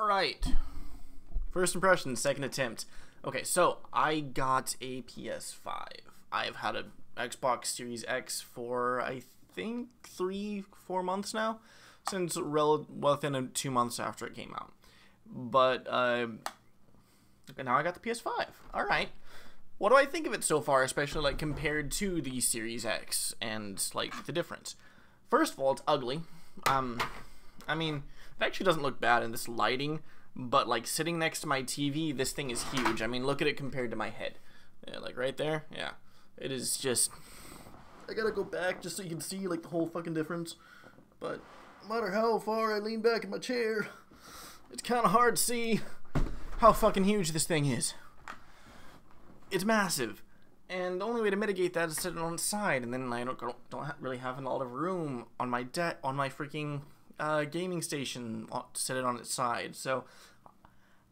Alright. First impressions, second attempt. Okay, so I got a PS5. I've had an Xbox Series X for, I think, 3-4 months now. Since within 2 months after it came out. But, now I got the PS5. Alright. What do I think of it so far, especially, like, compared to the Series X and, like, the difference? First of all, it's ugly. I mean, it actually doesn't look bad in this lighting, but, like, sitting next to my TV, this thing is huge. I mean, look at it compared to my head. Yeah, like, right there? Yeah. It is just... I gotta go back just so you can see, like, the whole fucking difference. But no matter how far I lean back in my chair, it's kind of hard to see how fucking huge this thing is. It's massive. And the only way to mitigate that is to sit it on its side, and then I don't really have a lot of room on my freaking gaming station to set it on its side. So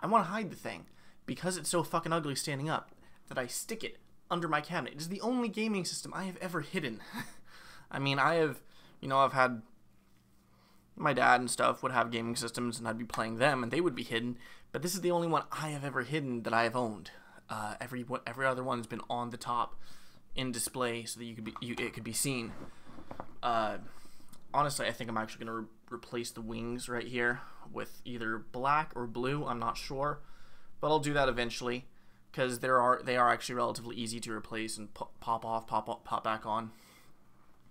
I want to hide the thing because it's so fucking ugly standing up that I stick it under my cabinet. It is the only gaming system I have ever hidden. I mean, I've had my dad and stuff would have gaming systems, and I'd be playing them, and they would be hidden. But this is the only one I have ever hidden that I have owned. Every other one's been on the top in display so that it could be seen. Honestly, I think I'm actually gonna replace the wings right here with either black or blue. I'm not sure, but I'll do that eventually because they are actually relatively easy to replace and pop off, pop back on,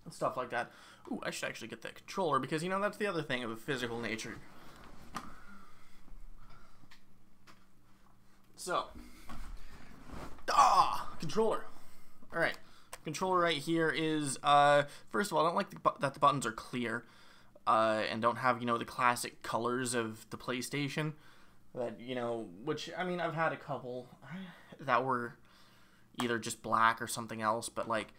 and stuff like that. Ooh, I should actually get that controller because that's the other thing of a physical nature. So. Controller. Alright. Controller right here is, first of all, I don't like that the buttons are clear, and don't have, the classic colors of the PlayStation, that, which, I mean, I've had a couple that were either just black or something else, but, like,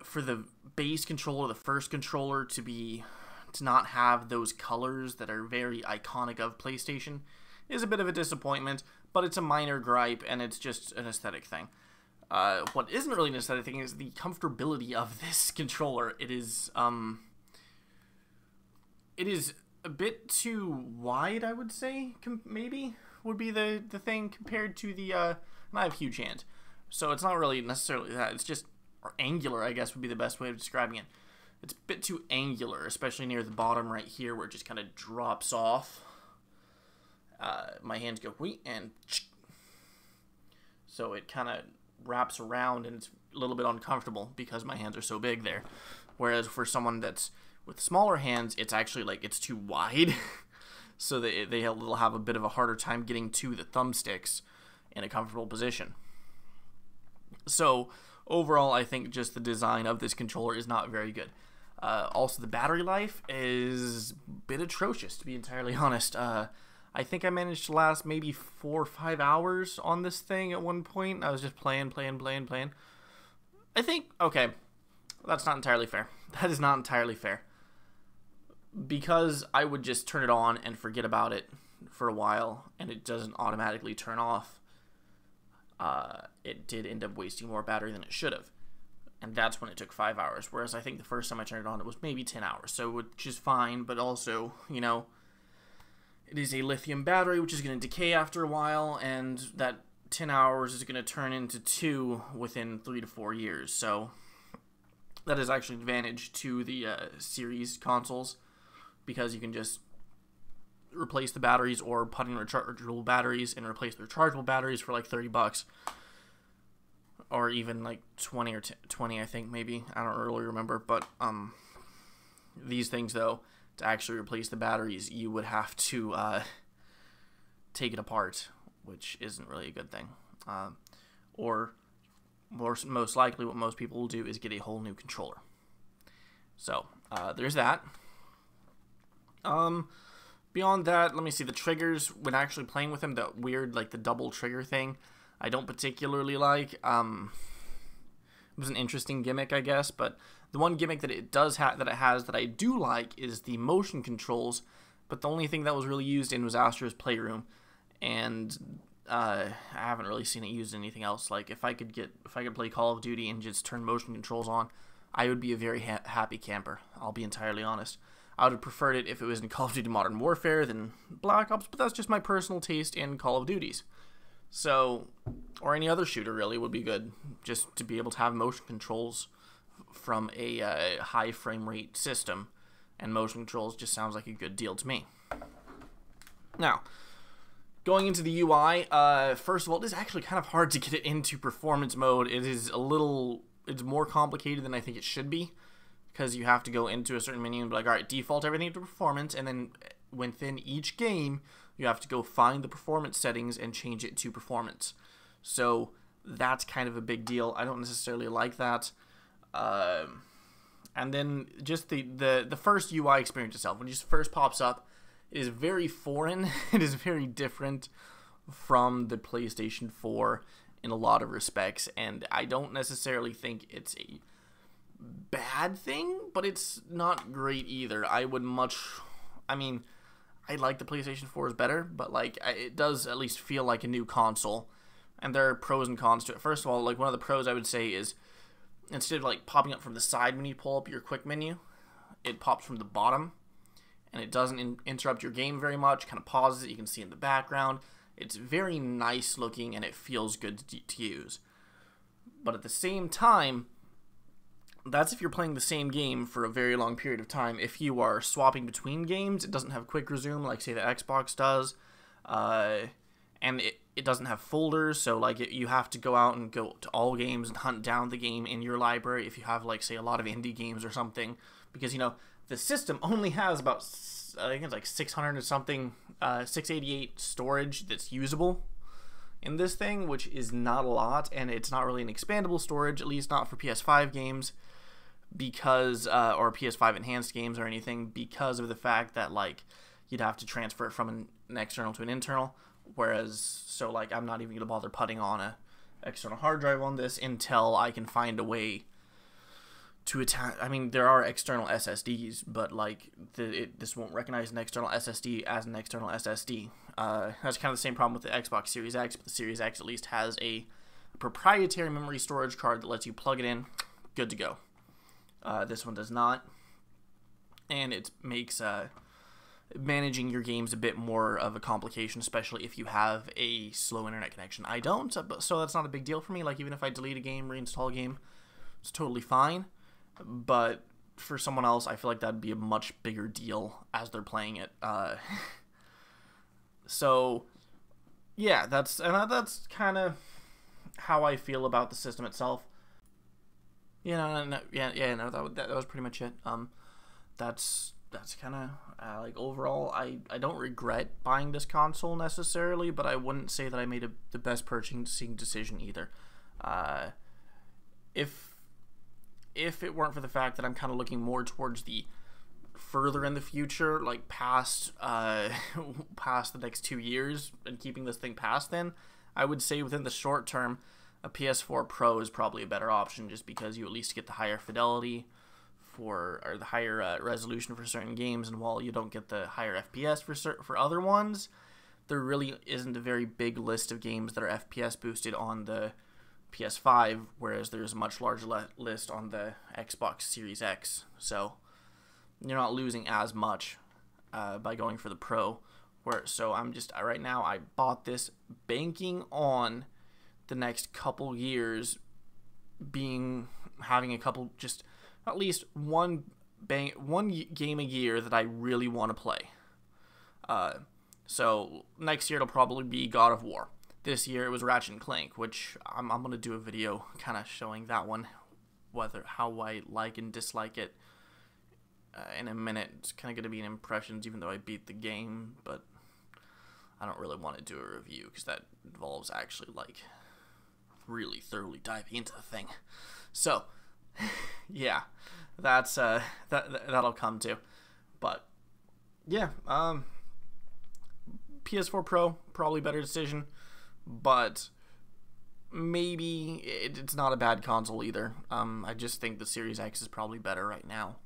for the base controller, the first controller, to not have those colors that are very iconic of PlayStation is a bit of a disappointment, but it's a minor gripe, and it's just an aesthetic thing. What isn't really an aesthetic thing is the comfortability of this controller. It is a bit too wide, I would say, maybe, would be the thing, compared to the, and I have huge hands, so it's not really necessarily that, it's just, or angular, I guess, would be the best way of describing it. It's a bit too angular, especially near the bottom right here, where it just kind of drops off. My hands go wheat and so it kind of wraps around, and it's a little bit uncomfortable because my hands are so big there. Whereas for someone that's with smaller hands, it's actually like it's too wide, so they'll have a bit of a harder time getting to the thumbsticks in a comfortable position. So overall, I think just the design of this controller is not very good. Also, the battery life is a bit atrocious, to be entirely honest. I think I managed to last maybe 4 or 5 hours on this thing at one point. I was just playing. I think, okay, that's not entirely fair. That is not entirely fair. Because I would just turn it on and forget about it for a while, and it doesn't automatically turn off. It did end up wasting more battery than it should have. And that's when it took 5 hours. Whereas I think the first time I turned it on, it was maybe 10 hours. So, which is fine, but also, it is a lithium battery, which is going to decay after a while, and that 10 hours is going to turn into 2 within 3 to 4 years. So that is actually an advantage to the series consoles, because you can just replace the batteries or put in rechargeable batteries and replace the rechargeable batteries for like $30, or even like 20 or 20, I think, maybe. I don't really remember, but these things, though, to actually replace the batteries, you would have to take it apart, which isn't really a good thing. Or most likely what most people will do is get a whole new controller. So, there's that. Beyond that, let me see, the triggers, when actually playing with them, the weird, like, the double trigger thing, I don't particularly like. It was an interesting gimmick, I guess, but the one gimmick that it has that I do like is the motion controls, but the only thing that was really used in was Astro's Playroom, and I haven't really seen it used in anything else. Like, if I could play Call of Duty and just turn motion controls on, I would be a very happy camper, I'll be entirely honest. I would have preferred it if it was in Call of Duty Modern Warfare than Black Ops, but that's just my personal taste in Call of Duties. So, or any other shooter really would be good, just to be able to have motion controls from a high frame rate system, and motion controls just sounds like a good deal to me. Now, going into the UI, first of all, it is actually kind of hard to get it into performance mode. It is it's more complicated than I think it should be, because you have to go into a certain menu and be like, alright, default everything to performance, and then within each game, you have to go find the performance settings and change it to performance. So that's kind of a big deal. I don't necessarily like that. And then just the first UI experience itself, when it just first pops up, it is very foreign. It is very different from the PlayStation 4 in a lot of respects, and I don't necessarily think it's a bad thing, but it's not great either. I like the PlayStation 4's better, but like it does at least feel like a new console, and there are pros and cons to it. First of all, like one of the pros I would say is, instead of like popping up from the side when you pull up your quick menu, it pops from the bottom, and it doesn't interrupt your game very much. Kind of pauses it, you can see in the background. It's very nice looking, and it feels good to use. But at the same time, that's if you're playing the same game for a very long period of time. If you are swapping between games, it doesn't have quick resume like, say, the Xbox does. And it doesn't have folders, so like you have to go out and go to all games and hunt down the game in your library if you have, like, say, a lot of indie games or something. Because, you know, the system only has about, I think it's like 600 and something, 688 storage that's usable in this thing, which is not a lot, and it's not really an expandable storage, at least not for PS5 games, because or PS5 enhanced games or anything, because of the fact that like you'd have to transfer it from an external to an internal, whereas so like I'm not even gonna bother putting on a external hard drive on this until I can find a way to attach. I mean, there are external SSDs, but like this won't recognize an external SSD as an external SSD. That's kind of the same problem with the Xbox Series X, but the Series X at least has a proprietary memory storage card that lets you plug it in, good to go. This one does not, and it makes managing your games a bit more of a complication, especially if you have a slow internet connection. I don't, so that's not a big deal for me. Like, even if I delete a game, reinstall a game, it's totally fine. But for someone else, I feel like that'd be a much bigger deal as they're playing it. So yeah, that's kind of how I feel about the system itself. That was pretty much it. That's kind of like, overall, I don't regret buying this console necessarily, but I wouldn't say that I made the best purchasing decision either. If it weren't for the fact that I'm kind of looking more towards the further in the future, like past the next 2 years, and keeping this thing past then, I would say within the short term, a PS4 Pro is probably a better option, just because you at least get the higher fidelity or the higher resolution for certain games, and while you don't get the higher FPS for other ones, there really isn't a very big list of games that are FPS boosted on the PS5, whereas there's a much larger list on the Xbox Series X. So you're not losing as much by going for the Pro. So I'm just, right now, I bought this banking on the next couple years having a couple, just at least one game a year that I really want to play. So next year it'll probably be God of War. This year it was Ratchet & Clank, which I'm going to do a video kind of showing that one, how I like and dislike it in a minute. It's kind of going to be an impressions, even though I beat the game, but I don't really want to do a review because that involves actually like really thoroughly diving into the thing. So yeah, that's that'll come to. But yeah, PS4 Pro, probably better decision, but maybe it's not a bad console either. I just think the Series X is probably better right now.